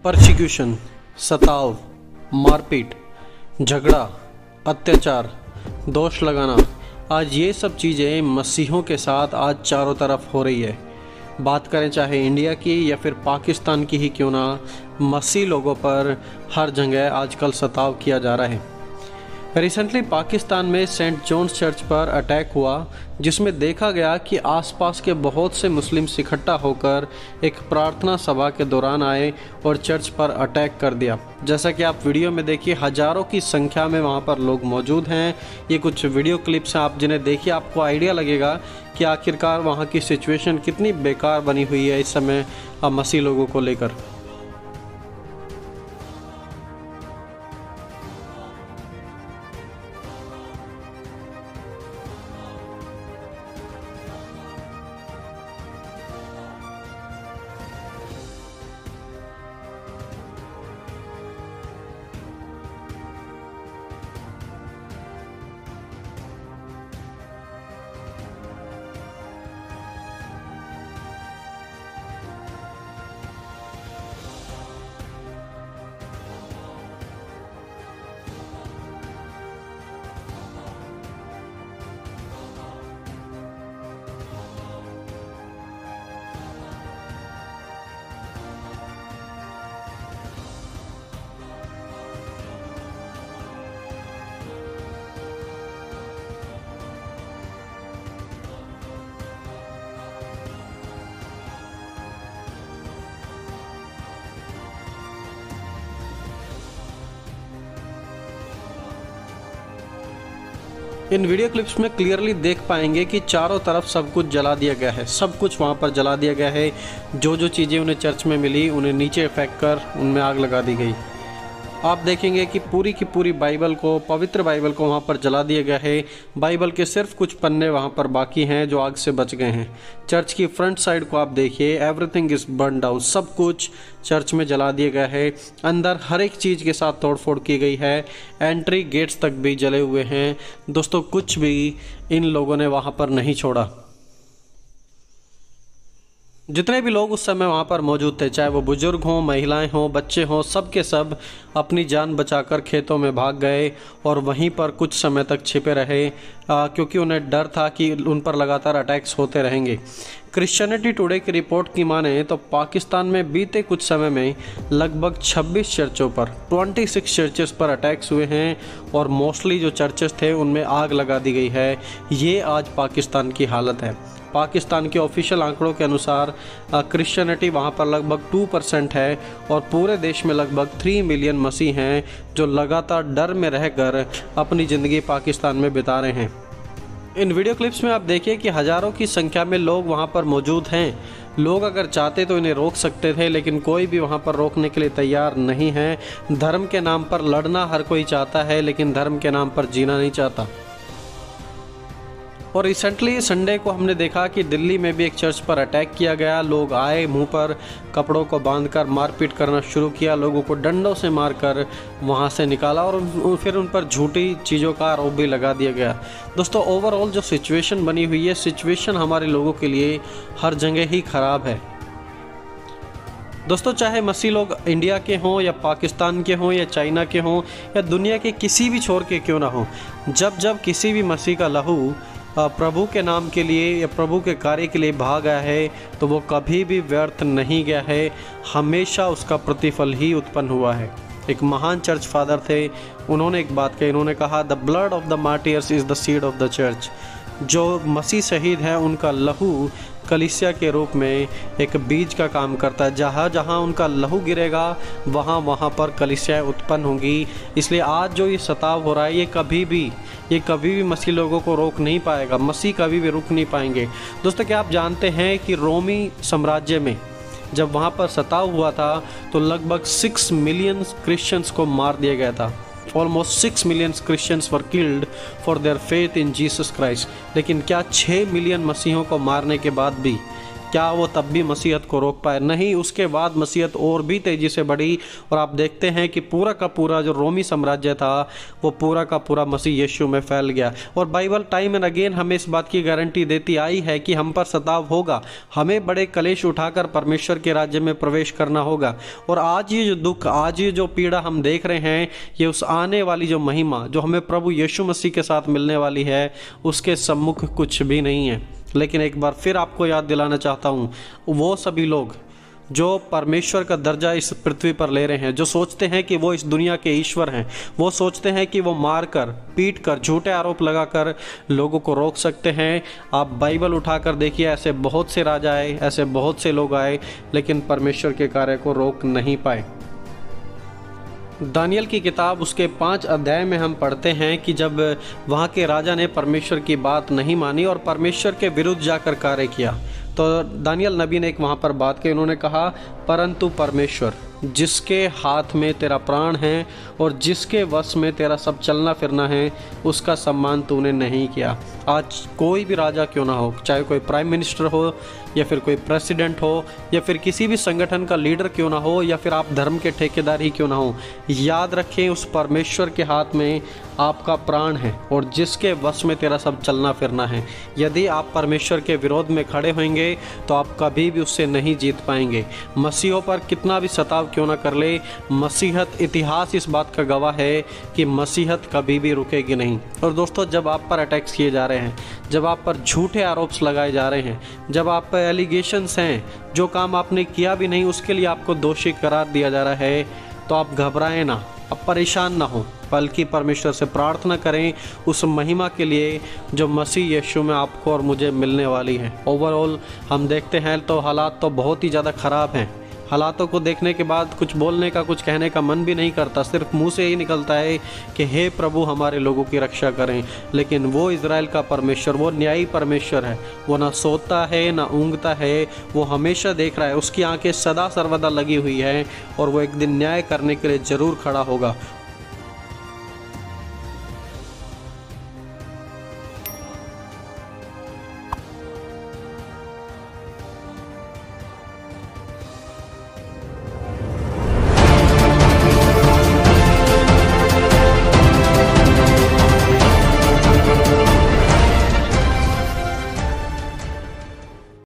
Persecution, सताव, मारपीट, झगड़ा, अत्याचार, दोष लगाना, आज ये सब चीज़ें मसीहों के साथ आज चारों तरफ हो रही है। बात करें चाहे इंडिया की या फिर पाकिस्तान की ही क्यों ना, मसीह लोगों पर हर जगह आजकल सताव किया जा रहा है। रिसेंटली पाकिस्तान में सेंट जॉन्स चर्च पर अटैक हुआ, जिसमें देखा गया कि आसपास के बहुत से मुस्लिम्स इकट्ठा होकर एक प्रार्थना सभा के दौरान आए और चर्च पर अटैक कर दिया। जैसा कि आप वीडियो में देखिए, हज़ारों की संख्या में वहां पर लोग मौजूद हैं। ये कुछ वीडियो क्लिप्स हैं, आप जिन्हें देखिए आपको आइडिया लगेगा कि आखिरकार वहाँ की सिचुएशन कितनी बेकार बनी हुई है इस समय मसीह लोगों को लेकर। इन वीडियो क्लिप्स में क्लियरली देख पाएंगे कि चारों तरफ सब कुछ जला दिया गया है, सब कुछ वहाँ पर जला दिया गया है। जो जो चीज़ें उन्हें चर्च में मिली उन्हें नीचे फेंक कर उनमें आग लगा दी गई। आप देखेंगे कि पूरी की पूरी बाइबल को, पवित्र बाइबल को वहाँ पर जला दिया गया है। बाइबल के सिर्फ कुछ पन्ने वहाँ पर बाकी हैं जो आग से बच गए हैं। चर्च की फ्रंट साइड को आप देखिए, एवरीथिंग इज बर्न डाउन, सब कुछ चर्च में जला दिया गया है। अंदर हर एक चीज़ के साथ तोड़फोड़ की गई है, एंट्री गेट्स तक भी जले हुए हैं। दोस्तों, कुछ भी इन लोगों ने वहाँ पर नहीं छोड़ा। जितने भी लोग उस समय वहाँ पर मौजूद थे, चाहे वो बुजुर्ग हों, महिलाएं हों, बच्चे हों, सब के सब अपनी जान बचाकर खेतों में भाग गए और वहीं पर कुछ समय तक छिपे रहे, क्योंकि उन्हें डर था कि उन पर लगातार अटैक्स होते रहेंगे। क्रिश्चियनिटी टुडे की रिपोर्ट की माने तो पाकिस्तान में बीते कुछ समय में लगभग 26 चर्चों पर, 26 चर्चेस पर अटैक्स हुए हैं और मोस्टली जो चर्चेस थे उनमें आग लगा दी गई है। ये आज पाकिस्तान की हालत है। पाकिस्तान के ऑफिशियल आंकड़ों के अनुसार क्रिश्चियनिटी वहाँ पर लगभग 2% है और पूरे देश में लगभग 3 मिलियन मसीह हैं जो लगातार डर में रहकर अपनी ज़िंदगी पाकिस्तान में बिता रहे हैं। इन वीडियो क्लिप्स में आप देखिए कि हज़ारों की संख्या में लोग वहाँ पर मौजूद हैं। लोग अगर चाहते तो इन्हें रोक सकते थे, लेकिन कोई भी वहाँ पर रोकने के लिए तैयार नहीं है। धर्म के नाम पर लड़ना हर कोई चाहता है, लेकिन धर्म के नाम पर जीना नहीं चाहता। और रिसेंटली संडे को हमने देखा कि दिल्ली में भी एक चर्च पर अटैक किया गया। लोग आए, मुंह पर कपड़ों को बांधकर मारपीट करना शुरू किया, लोगों को डंडों से मारकर वहां से निकाला और फिर उन पर झूठी चीज़ों का आरोप भी लगा दिया गया। दोस्तों, ओवरऑल जो सिचुएशन बनी हुई है, सिचुएशन हमारे लोगों के लिए हर जगह ही ख़राब है। दोस्तों, चाहे मसीह लोग इंडिया के हों या पाकिस्तान के हों या चाइना के हों या दुनिया के किसी भी छोर के क्यों ना हों, जब जब किसी भी मसीह का लहू प्रभु के नाम के लिए या प्रभु के कार्य के लिए भाग गया है तो वो कभी भी व्यर्थ नहीं गया है, हमेशा उसका प्रतिफल ही उत्पन्न हुआ है। एक महान चर्च फादर थे, उन्होंने एक बात कही, उन्होंने कहा, the blood of the martyrs is the seed of the church. जो मसीह शहीद हैं उनका लहू कलीसिया के रूप में एक बीज का काम करता है। जहाँ जहाँ उनका लहू गिरेगा वहाँ वहाँ पर कलीसियाएँ उत्पन्न होंगी। इसलिए आज जो ये सताव हो रहा है, ये कभी भी मसीह लोगों को रोक नहीं पाएगा। मसीह कभी भी रुक नहीं पाएंगे। दोस्तों, क्या आप जानते हैं कि रोमी साम्राज्य में जब वहाँ पर सताव हुआ था तो लगभग 6 मिलियन क्रिश्चियंस को मार दिया गया था। Almost 6 million Christians were killed for their faith in Jesus Christ. लेकिन क्या 6 मिलियन मसीहों को मारने के बाद भी क्या वो तब भी मसीहत को रोक पाए? नहीं, उसके बाद मसीहत और भी तेज़ी से बढ़ी और आप देखते हैं कि पूरा का पूरा जो रोमी साम्राज्य था वो पूरा का पूरा मसीह यीशु में फैल गया। और बाइबल टाइम एंड अगेन हमें इस बात की गारंटी देती आई है कि हम पर सताव होगा, हमें बड़े कलेश उठाकर परमेश्वर के राज्य में प्रवेश करना होगा। और आज ये जो दुख, आज ये जो पीड़ा हम देख रहे हैं, ये उस आने वाली जो महिमा जो हमें प्रभु यीशु मसीह के साथ मिलने वाली है, उसके सम्मुख कुछ भी नहीं है। लेकिन एक बार फिर आपको याद दिलाना चाहता हूँ, वो सभी लोग जो परमेश्वर का दर्जा इस पृथ्वी पर ले रहे हैं, जो सोचते हैं कि वो इस दुनिया के ईश्वर हैं, वो सोचते हैं कि वो मार कर, पीट कर, झूठे आरोप लगाकर लोगों को रोक सकते हैं। आप बाइबल उठाकर देखिए, ऐसे बहुत से राजा आए, ऐसे बहुत से लोग आए, लेकिन परमेश्वर के कार्य को रोक नहीं पाए। दानियल की किताब उसके 5 अध्याय में हम पढ़ते हैं कि जब वहाँ के राजा ने परमेश्वर की बात नहीं मानी और परमेश्वर के विरुद्ध जाकर कार्य किया, तो दानियल नबी ने एक वहाँ पर बात की। उन्होंने कहा, परंतु परमेश्वर जिसके हाथ में तेरा प्राण है और जिसके वश में तेरा सब चलना फिरना है, उसका सम्मान तूने नहीं किया। आज कोई भी राजा क्यों ना हो, चाहे कोई प्राइम मिनिस्टर हो या फिर कोई प्रेसिडेंट हो या फिर किसी भी संगठन का लीडर क्यों ना हो या फिर आप धर्म के ठेकेदार ही क्यों ना हो, याद रखें उस परमेश्वर के हाथ में आपका प्राण है और जिसके वश में तेरा सब चलना फिरना है। यदि आप परमेश्वर के विरोध में खड़े होंगे तो आप कभी भी उससे नहीं जीत पाएंगे। मसीहों पर कितना भी सताव क्यों ना कर ले, मसीहत, इतिहास इस बात का गवाह है कि मसीहत कभी भी रुकेगी नहीं। और दोस्तों, जब आप पर अटैक्स किए जा रहे हैं, जब आप पर झूठे आरोप लगाए जा रहे हैं, जब आप पर एलिगेशंस हैं, जो काम आपने किया भी नहीं उसके लिए आपको दोषी करार दिया जा रहा है, तो आप घबराएं ना, आप परेशान ना हो, बल्कि परमेश्वर से प्रार्थना करें उस महिमा के लिए जो मसीह यीशु में आपको और मुझे मिलने वाली है। ओवरऑल हम देखते हैं तो हालात तो बहुत ही ज़्यादा ख़राब हैं। हालातों को देखने के बाद कुछ बोलने का, कुछ कहने का मन भी नहीं करता, सिर्फ मुंह से ही निकलता है कि हे प्रभु हमारे लोगों की रक्षा करें। लेकिन वो इज़राइल का परमेश्वर, वो न्यायी परमेश्वर है, वो ना सोता है ना ऊँघता है, वो हमेशा देख रहा है, उसकी आंखें सदा सर्वदा लगी हुई है और वो एक दिन न्याय करने के लिए ज़रूर खड़ा होगा।